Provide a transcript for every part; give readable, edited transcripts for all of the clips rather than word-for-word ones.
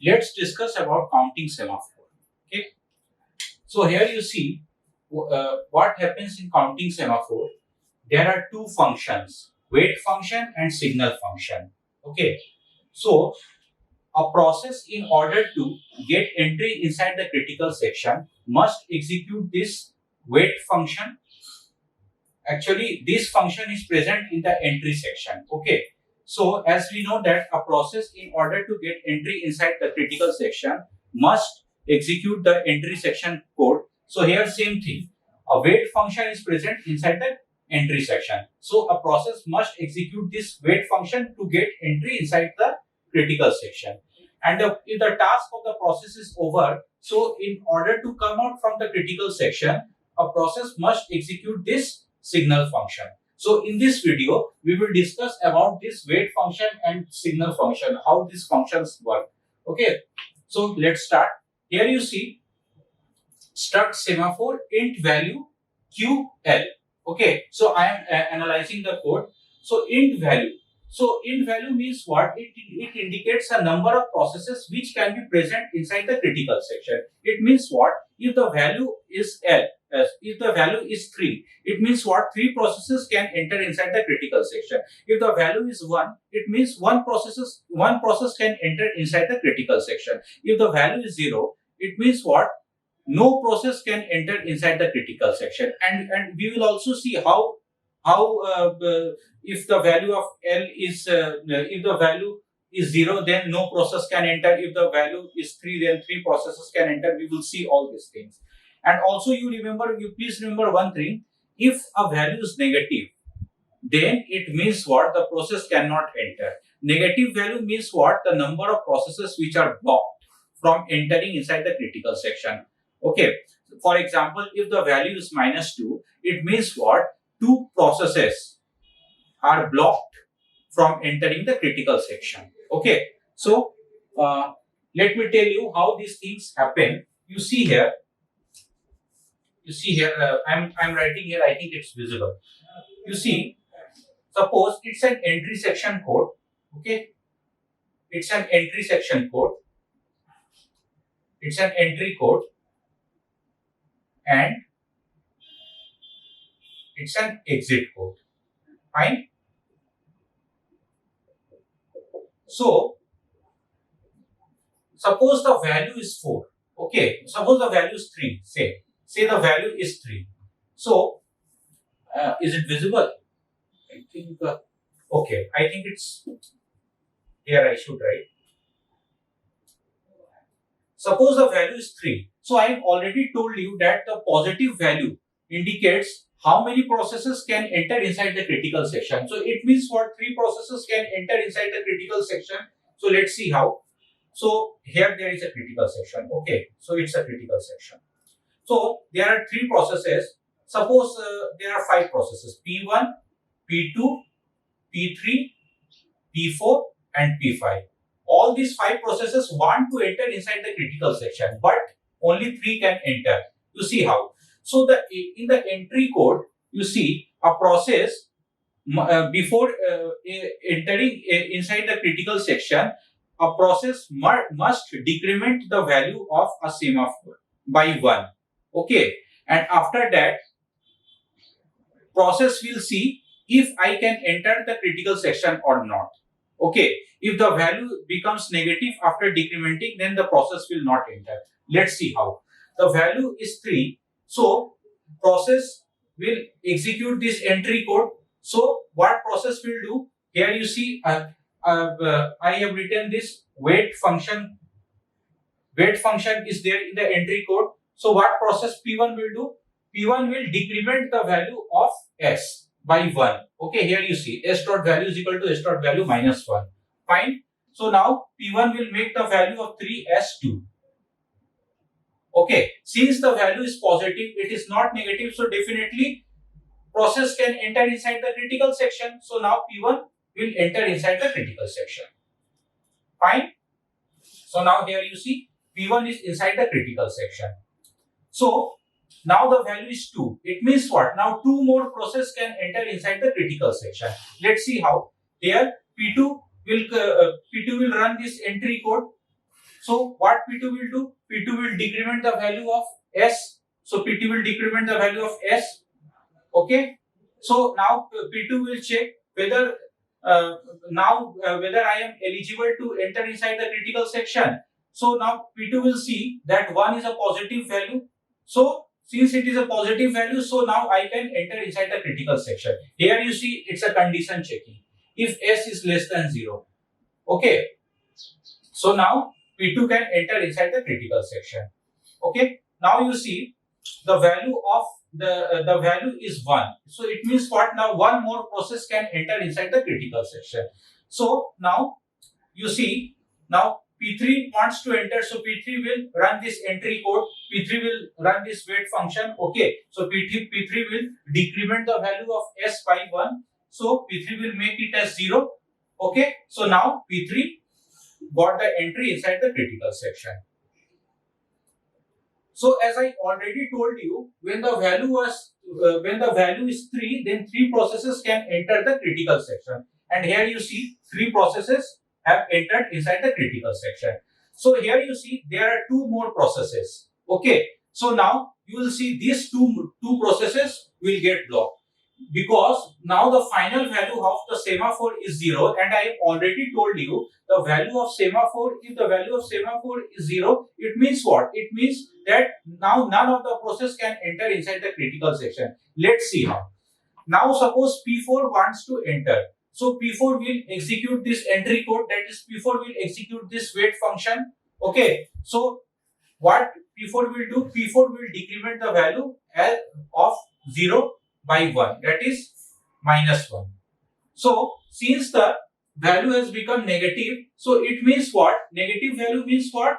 Let's discuss about counting semaphore. Okay. So here you see what happens in counting semaphore. There are two functions, wait function and signal function. Okay. So a process, in order to get entry inside the critical section, must execute this wait function. Actually, this function is present in the entry section. Okay. So as we know that a process, in order to get entry inside the critical section, must execute the entry section code. So here same thing. A wait function is present inside the entry section. So a process must execute this wait function to get entry inside the critical section. And if the task of the process is over, so in order to come out from the critical section, a process must execute this signal function. So in this video, we will discuss about this wait function and signal function, how these functions work. Okay, so let's start. Here you see struct semaphore int value QL. Okay, so I am analyzing the code. So int value. So int value means what? It indicates a number of processes which can be present inside the critical section. It means what? If the value is L, if the value is 3, it means what? 3 processes can enter inside the critical section. If the value is 1, it means one process can enter inside the critical section. If the value is 0, it means what? No process can enter inside the critical section. And we will also see how if the value of L is if the value is 0, then no process can enter. If the value is 3, then 3 processes can enter. We will see all these things. And also you please remember one thing. If a value is negative, then it means what? The process cannot enter. Negative value means what? The number of processes which are blocked from entering inside the critical section. Okay. For example, if the value is -2, it means what? 2 processes are blocked from entering the critical section. Okay. So let me tell you how these things happen. You see here. I'm writing here. I think it's visible. You see, suppose it's an entry section code. Okay. It's an entry section code. It's an entry code. And it's an exit code. Fine. So suppose the value is 4. Okay. Suppose the value is 3. Say the value is 3. So is it visible? I think okay. I think it's here. I should write. Suppose the value is 3. So I have already told you that the positive value indicates how many processes can enter inside the critical section. So it means what? 3 processes can enter inside the critical section. So let's see how. So here there is a critical section. Okay. So it's a critical section. So there are 3 processes. Suppose there are 5 processes: P1, P2, P3, P4 and P5. All these 5 processes want to enter inside the critical section, but only 3 can enter. You see how? So in the entry code, you see a process before entering inside the critical section, a process must decrement the value of a semaphore by 1. Okay, and after that, process will see if I can enter the critical section or not. Okay, if the value becomes negative after decrementing, then the process will not enter. Let's see how. The value is 3. So process will execute this entry code. So what process will do? Here you see I have written this wait function. Wait function is there in the entry code. So what process P1 will do? P1 will decrement the value of S by 1. Okay, here you see S dot value is equal to S dot value minus 1. Fine. So now P1 will make the value of 3 as 2. Okay, since the value is positive, it is not negative, so definitely process can enter inside the critical section. So now P1 will enter inside the critical section. Fine. So now here you see P1 is inside the critical section. So now the value is 2. It means what? Now 2 more processes can enter inside the critical section. Let's see how. Here P2 P2 will run this entry code. So what P2 will do? P2 will decrement the value of S. So P2 will decrement the value of S. Okay. So now P2 will check whether whether I am eligible to enter inside the critical section. So now P2 will see that 1 is a positive value. So since it is a positive value, so now I can enter inside the critical section. Here you see it's a condition checking. If S is less than 0. Okay. So now P2 can enter inside the critical section. Okay. Now you see the value of the value is 1. So it means what? Now one more process can enter inside the critical section. So now you see, now P3 wants to enter, so P3 will run this entry code. P3 will run this wait function. Okay, so P3 will decrement the value of S by 1. So P3 will make it as 0. Okay, so now P3 got the entry inside the critical section. So as I already told you, when the value is 3, then 3 processes can enter the critical section. And here you see 3 processes have entered inside the critical section. So here you see there are 2 more processes. Okay. So now you will see these two processes will get blocked, because now the final value of the semaphore is 0, and I have already told you the value of semaphore, if the value of semaphore is 0, it means what? It means that now none of the process can enter inside the critical section. Let's see how. Now suppose P4 wants to enter. So P4 will execute this entry code, that is P4 will execute this wait function. Okay. So what P4 will do? P4 will decrement the value of 0 by 1, that is -1. So since the value has become negative, so it means what? Negative value means what?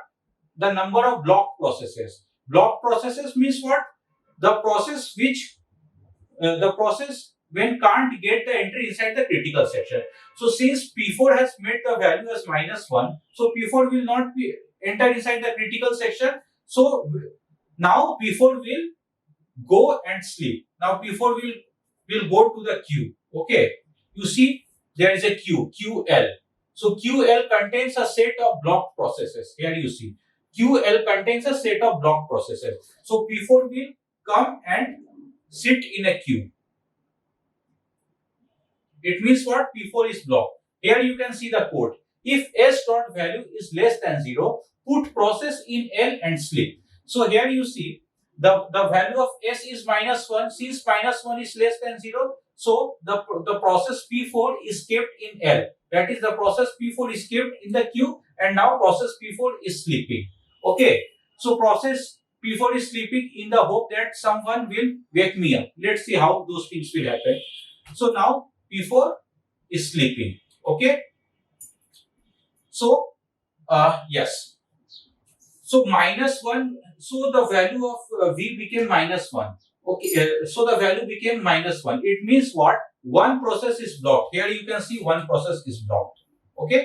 The number of blocked processes. Blocked processes means what? The process when can't get the entry inside the critical section. So since P4 has made the value as -1, so P4 will not be enter inside the critical section. So now P4 will go and sleep. Now P4 will go to the queue. Okay. You see there is a queue, QL. So QL contains a set of blocked processes. Here you see QL contains a set of blocked processes. So P4 will come and sit in a queue. It means what? P4 is blocked. Here you can see the code. If S dot value is less than 0, put process in L and sleep. So here you see the value of S is -1. Since -1 is less than 0, so the process P4 is kept in L. That is, the process P4 is kept in the queue, and now process P4 is sleeping. Okay. So process P4 is sleeping in the hope that someone will wake me up. Let's see how those things will happen. So now P4 is sleeping. Okay. So yes. So -1. So the value of V became -1. Okay. So the value became -1. It means what? One process is blocked. Here you can see one process is blocked. Okay.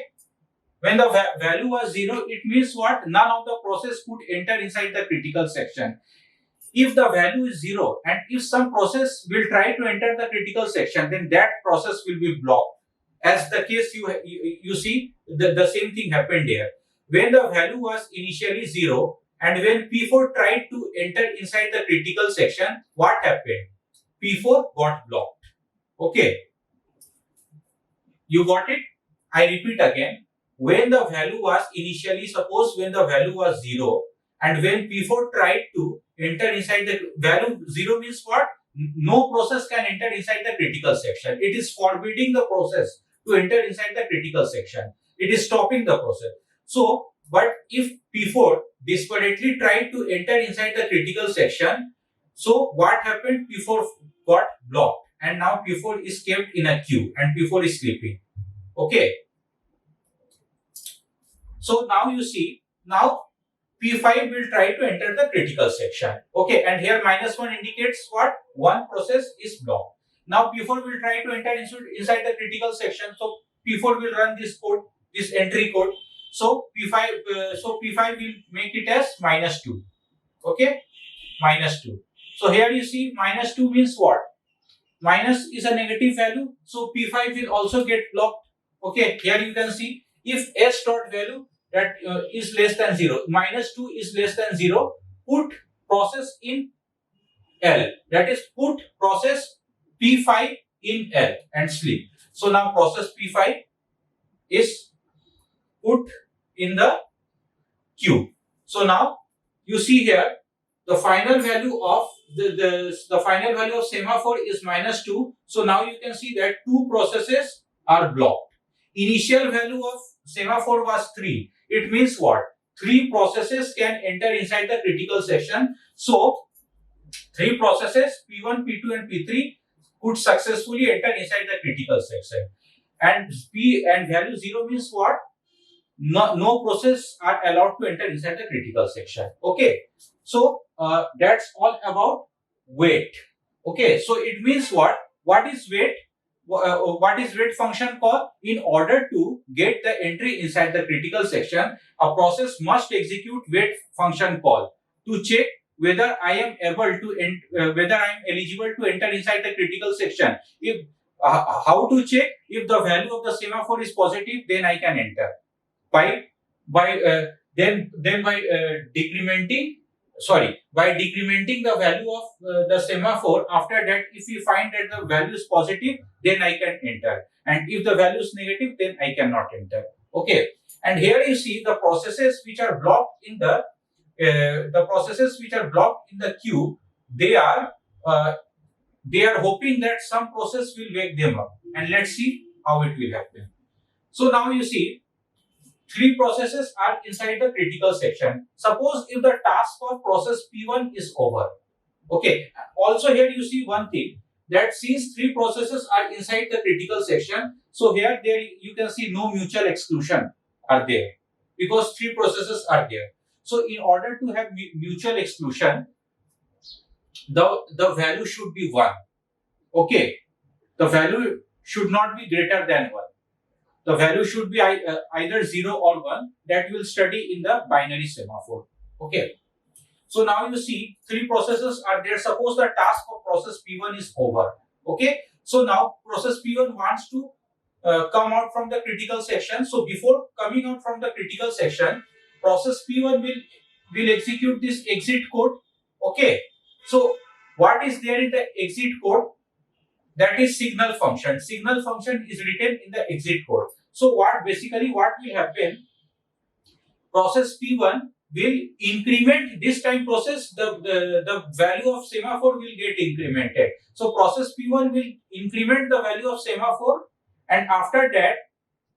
When the value was 0, it means what? None of the process could enter inside the critical section. If the value is 0 and if some process will try to enter the critical section, then that process will be blocked. As the case you see, the same thing happened here. When the value was initially 0 and when P4 tried to enter inside the critical section, what happened? P4 got blocked. Okay. You got it? I repeat again. When the value was initially, suppose when the value was 0 and when P4 tried to enter inside the value 0 means what? No process can enter inside the critical section. It is forbidding the process to enter inside the critical section. It is stopping the process. So, but if P4 desperately tried to enter inside the critical section, so what happened? P4 got blocked and now P4 is kept in a queue and P4 is sleeping. Okay. So now you see, now P5 will try to enter the critical section. Okay, and here -1 indicates what? One process is blocked. Now P4 will try to enter inside the critical section. So P4 will run this code, this entry code. So P5 will make it as -2. Okay, -2. So here you see -2 means what? Minus is a negative value. So P5 will also get blocked. Okay, here you can see if s dot value that is less than 0, -2 is less than 0, put process in L. That is, put process P5 in L and sleep. So now process P5 is put in the Q. So now you see here the final value of the final value of semaphore is -2. So now you can see that two processes are blocked. Initial value of semaphore was 3. It means what? 3 processes can enter inside the critical section. So 3 processes P1, P2 and P3 could successfully enter inside the critical section. And P and value 0 means what? No process are allowed to enter inside the critical section. Okay, so that's all about weight. Okay, so it means what? What is weight? What is weight function called? In order to get the entry inside the critical section, a process must execute weight function call to check whether I am able to whether I am eligible to enter inside the critical section. If how to check? If the value of the semaphore is positive, then I can enter. By decrementing the value of the semaphore. After that, if we find that the value is positive, then I can enter, and if the value is negative, then I cannot enter. Okay, and here you see the processes which are blocked in the queue. They are hoping that some process will wake them up, and let's see how it will happen. So now you see 3 processes are inside the critical section. Suppose if the task of process P1 is over. Okay. Also here you see one thing, that since 3 processes are inside the critical section, so here you can see no mutual exclusion are there because 3 processes are there. So in order to have mutual exclusion, the value should be 1. Okay. The value should not be greater than 1. The value should be either 0 or 1. That will study in the binary semaphore. Okay. So now you see 3 processes are there. Suppose the task of process P1 is over. Okay. So now process P1 wants to come out from the critical section. So before coming out from the critical section, process P1 will execute this exit code. Okay. So what is there in the exit code? That is signal function. Signal function is written in the exit code. So what will happen? Process P1 will increment this time process. The value of semaphore will get incremented. So process P1 will increment the value of semaphore, and after that,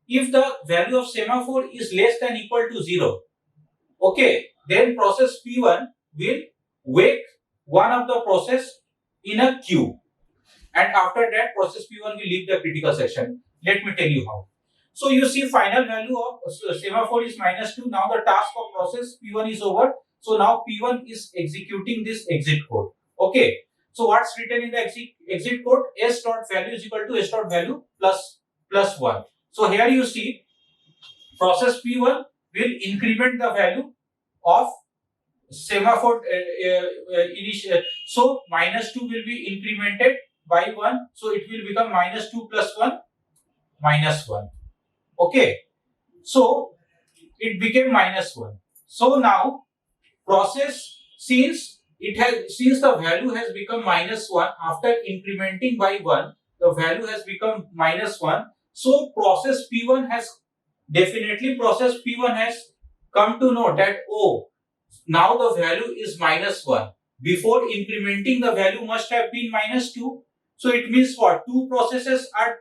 if the value of semaphore is less than equal to 0, okay, then process P1 will wake one of the process in a queue. And after that, process P1 will leave the critical section. Let me tell you how. So you see final value of semaphore is -2. Now the task of process P1 is over. So now P1 is executing this exit code. Okay. So what's written in the exit code? S dot value is equal to S dot value plus 1. So here you see process P1 will increment the value of semaphore initial. So -2 will be incremented by 1, so it will become -2 plus 1 -1. Okay, so it became -1. So now process, since the value has become -1 after incrementing by 1, the value has become -1. So process P1 has come to know that, oh, now the value is -1. Before incrementing, the value must have been -2. So it means what? Two processes are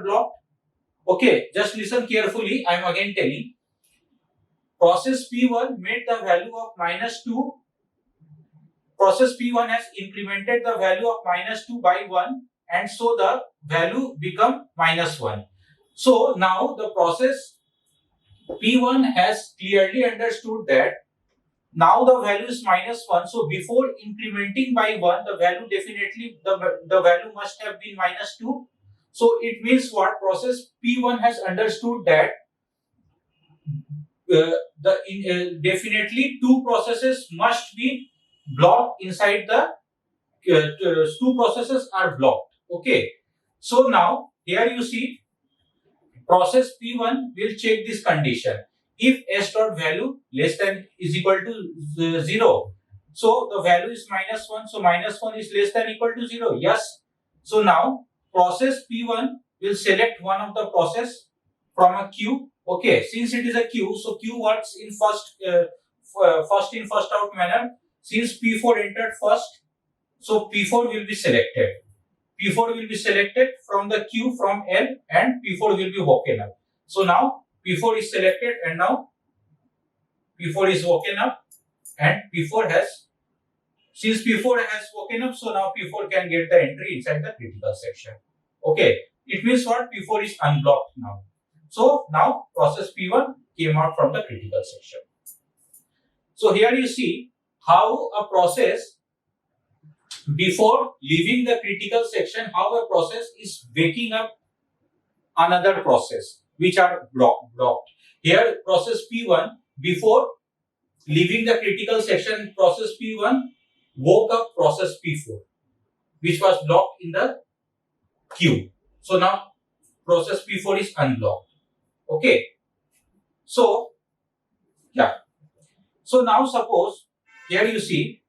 blocked. Okay, just listen carefully. I am again telling. Process P1 made the value of -2. Process P1 has incremented the value of -2 by 1, and so the value become -1. So now the process P1 has clearly understood that now the value is -1. So before incrementing by 1, the value the value must have been -2. So it means what? Process P1 has understood that definitely two processes must be blocked inside the two processes are blocked. Okay. So now here you see process P1 will check this condition. If S dot value less than is equal to 0, so the value is -1, so -1 is less than equal to 0. Yes. So now process P1 will select one of the process from a queue. Okay, since it is a queue, so queue works in first in first out manner. Since P4 entered first, so P4 will be selected. P4 will be selected from the queue from L and P4 will be woken up. So now P4 is selected and now P4 is woken up and P4 has, since P4 has woken up, so now P4 can get the entry inside the critical section. Okay, it means what? P4 is unblocked now. So now process P1 came out from the critical section. So here you see how a process before leaving the critical section, how a process is waking up another process which are blocked. Here process P1 before leaving the critical section, process P1 woke up process P4 which was blocked in the queue. So now process P4 is unblocked. Okay. So yeah. So now suppose here you see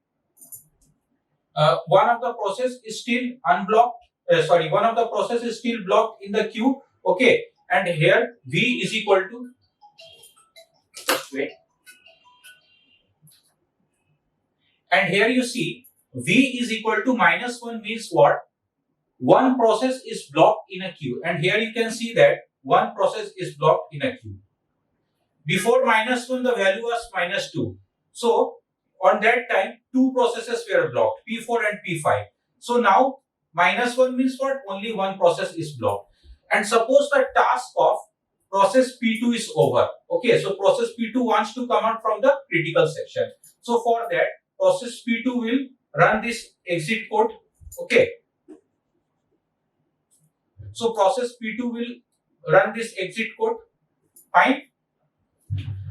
one of the process is still unblocked. One of the process is still blocked in the queue. Okay, and here V is equal to and here you see V is equal to -1 means what? One process is blocked in a queue, and here you can see that one process is blocked in a queue. Before -1 the value was -2. So on that time, two processes were blocked, P4 and P5. So now -1 means what? Only one process is blocked. And suppose the task of process P2 is over. Okay, so process P2 wants to come out from the critical section. So for that, process P2 will run this exit code. Okay. So process P2 will run this exit code. Fine.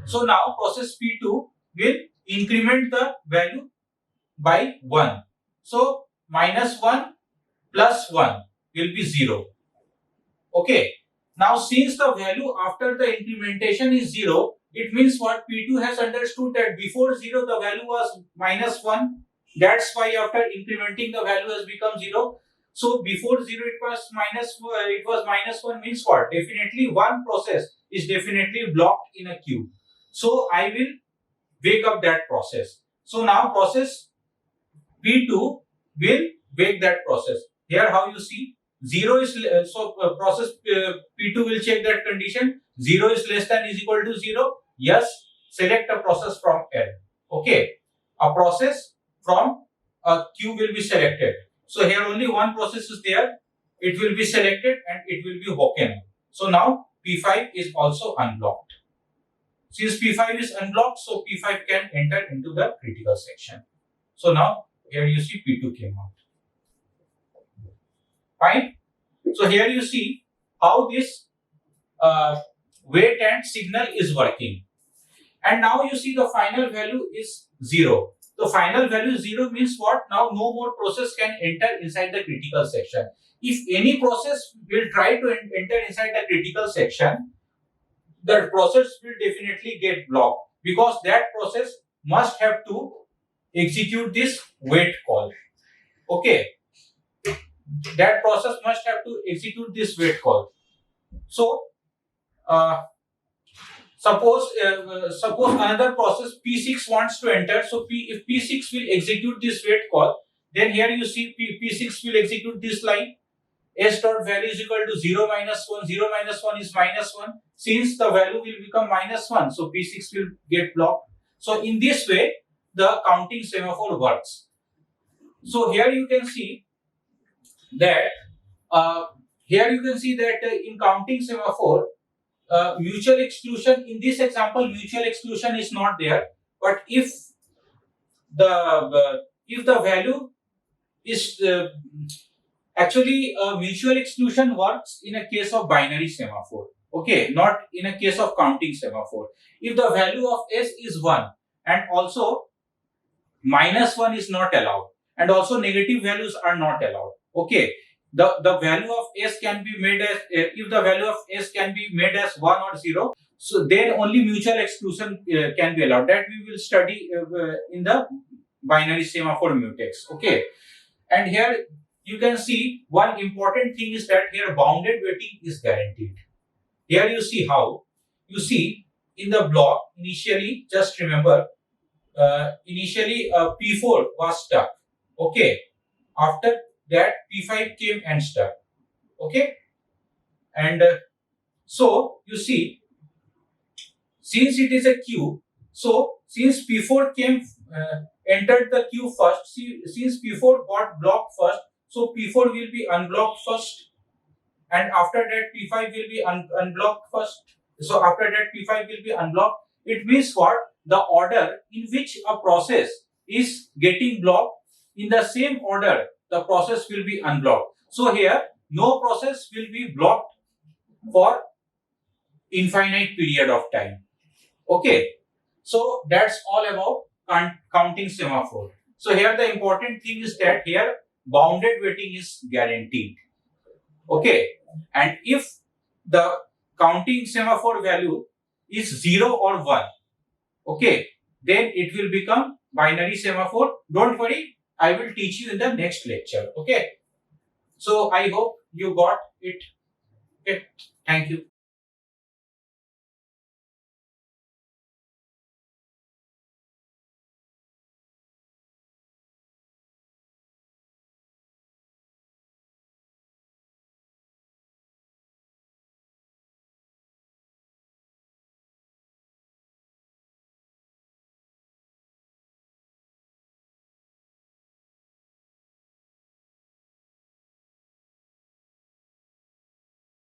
So now process P2 will increment the value by 1. So -1 plus 1 will be 0. Okay. Now since the value after the incrementation is 0, it means what? P2 has understood that before 0 the value was -1. That's why after incrementing the value has become 0. So before 0 it was -1 means what? Definitely one process is definitely blocked in a queue. So I will wake up that process. So now process P2 will wake that process. Here how you see 0 is process P2 will check that condition. 0 is less than is equal to 0. Yes, select a process from L. Okay, a process from a queue will be selected. So here only one process is there. It will be selected and it will be woken. So now P5 is also unblocked. Since P5 is unblocked, so P5 can enter into the critical section. So now here you see P2 came out. Fine. So here you see how this wait and signal is working. And now you see the final value is 0. The final value 0 means what? Now no more process can enter inside the critical section. If any process will try to enter inside the critical section, the process will definitely get blocked because that process must have to execute this wait call. Okay, that process must have to execute this wait call. So suppose another process P6 wants to enter. So if P6 will execute this wait call, then here you see P6 will execute this line. S dot value is equal to 0 minus 1. 0 minus 1 is -1. Since the value will become -1, so P6 will get blocked. So in this way, the counting semaphore works. So here you can see that in counting semaphore, mutual exclusion. In this example, mutual exclusion is not there. But if the value is actually, mutual exclusion works in a case of binary semaphore. Okay, not in a case of counting semaphore. If the value of S is 1 and also -1 is not allowed and also negative values are not allowed. Okay, the value of s can be made as if the value of s can be made as 1 or 0, so then only mutual exclusion can be allowed. That we will study in the binary semaphore mutex. Okay, and here you can see one important thing is that here bounded weighting is guaranteed. Here you see how. You see in the block initially, just remember, initially P4 was stuck. Okay, after that P5 came and stuck. Okay, and so you see, since it is a queue, so since P4 came entered the queue first, since P4 got blocked first, so P4 will be unblocked first, and after that P5 will be unblocked first. So after that P5 will be unblocked. It means what? The order in which a process is getting blocked, in the same order the process will be unblocked. So here no process will be blocked for infinite period of time. Okay, so that's all about counting semaphore. So here the important thing is that here bounded weighting is guaranteed. Okay, and if the counting semaphore value is 0 or 1, okay, then it will become binary semaphore. Don't worry, I will teach you in the next lecture. Okay, so I hope you got it. Okay, thank you.